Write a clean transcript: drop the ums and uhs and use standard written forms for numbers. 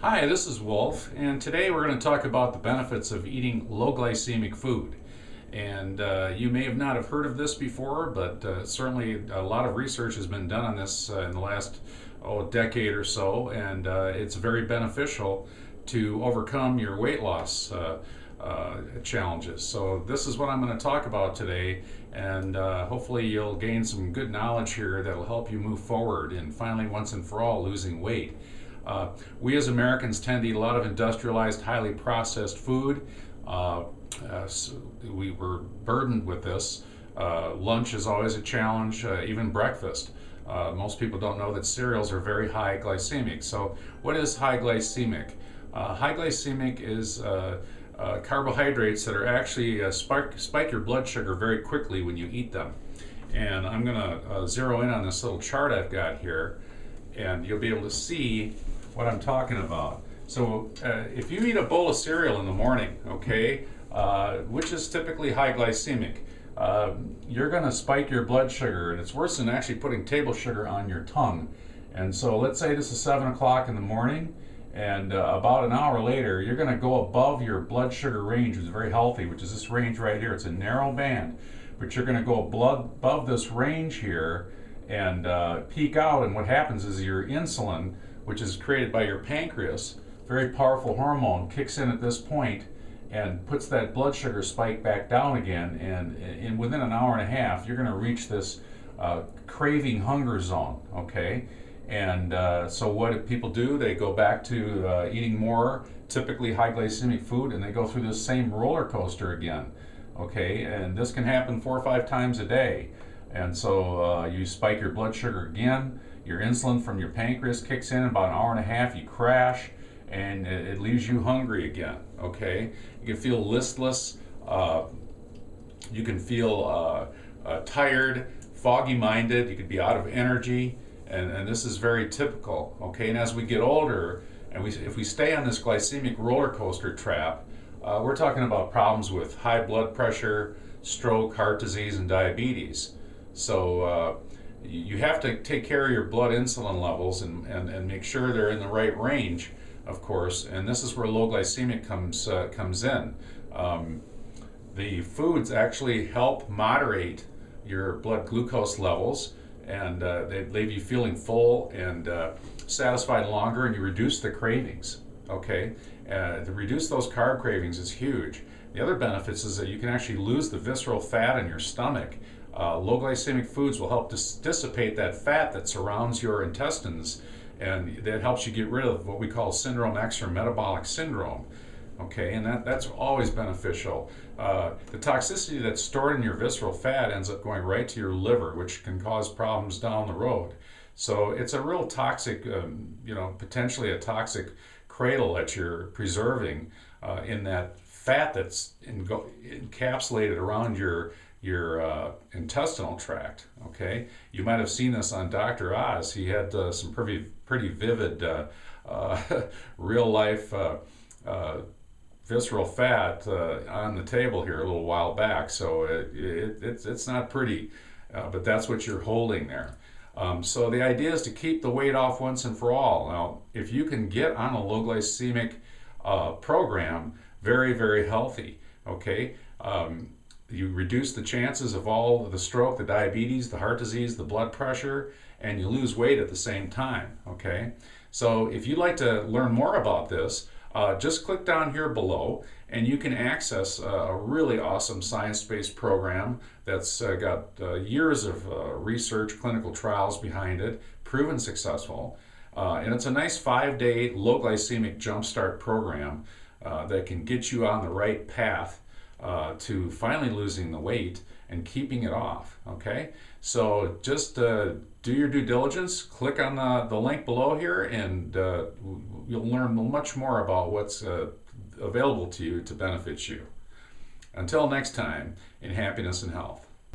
Hi, this is Wolf, and today we're going to talk about the benefits of eating low glycemic food. And you may have not have heard of this before, but certainly a lot of research has been done on this in the last decade or so, and it's very beneficial to overcome your weight loss challenges. So this is what I'm going to talk about today, and hopefully you'll gain some good knowledge here that will help you move forward and finally, once and for all, losing weight. We as Americans tend to eat a lot of industrialized, highly processed food. So we were burdened with this. Lunch is always a challenge, even breakfast. Most people don't know that cereals are very high glycemic. So what is high glycemic? High glycemic is carbohydrates that are actually spike your blood sugar very quickly when you eat them. And I'm going to zero in on this little chart I've got here, and you'll be able to see what I'm talking about. So if you eat a bowl of cereal in the morning, okay, which is typically high glycemic, you're going to spike your blood sugar, and it's worse than actually putting table sugar on your tongue. And so let's say this is 7 o'clock in the morning, and about an hour later, you're going to go above your blood sugar range, which is very healthy, which is this range right here. It's a narrow band, but you're going to go above this range here and peak out, and what happens is your insulin, which is created by your pancreas, very powerful hormone, kicks in at this point and puts that blood sugar spike back down again, and within an hour and a half you're going to reach this craving hunger zone, okay? And so what do people do? They go back to eating more typically high glycemic food, and they go through this same roller coaster again, okay? And this can happen 4 or 5 times a day. And so you spike your blood sugar again, your insulin from your pancreas kicks in about an hour and a half, you crash, and it leaves you hungry again, okay? You can feel listless, you can feel tired, foggy-minded, you could be out of energy, and this is very typical, okay? And as we get older, and if we stay on this glycemic roller coaster trap, we're talking about problems with high blood pressure, stroke, heart disease, and diabetes. So you have to take care of your blood insulin levels and make sure they're in the right range, of course, and this is where low glycemic comes in. The foods actually help moderate your blood glucose levels, and they leave you feeling full and satisfied longer, and you reduce the cravings, okay? To reduce those carb cravings is huge. The other benefits is that you can actually lose the visceral fat in your stomach. Low glycemic foods will help dissipate that fat that surrounds your intestines, and that helps you get rid of what we call syndrome X, or metabolic syndrome. Okay, and that's always beneficial. The toxicity that's stored in your visceral fat ends up going right to your liver, which can cause problems down the road. So it's a real toxic, potentially a toxic cradle that you're preserving in that fat that's encapsulated around your intestinal tract, okay? You might have seen this on Dr. Oz. He had some pretty vivid real-life visceral fat on the table here a little while back, so it's not pretty, but that's what you're holding there. So the idea is to keep the weight off once and for all. Now, if you can get on a low glycemic program, very, very healthy, okay? You reduce the chances of all the stroke, the diabetes, the heart disease, the blood pressure, and you lose weight at the same time, okay? So if you'd like to learn more about this, just click down here below, and you can access a really awesome science-based program that's got years of research, clinical trials behind it, proven successful. And it's a nice 5-day low glycemic jumpstart program that can get you on the right path to finally losing the weight and keeping it off, okay? So just do your due diligence, click on the link below here, and you'll learn much more about what's available to you to benefit you. Until next time, in happiness and health.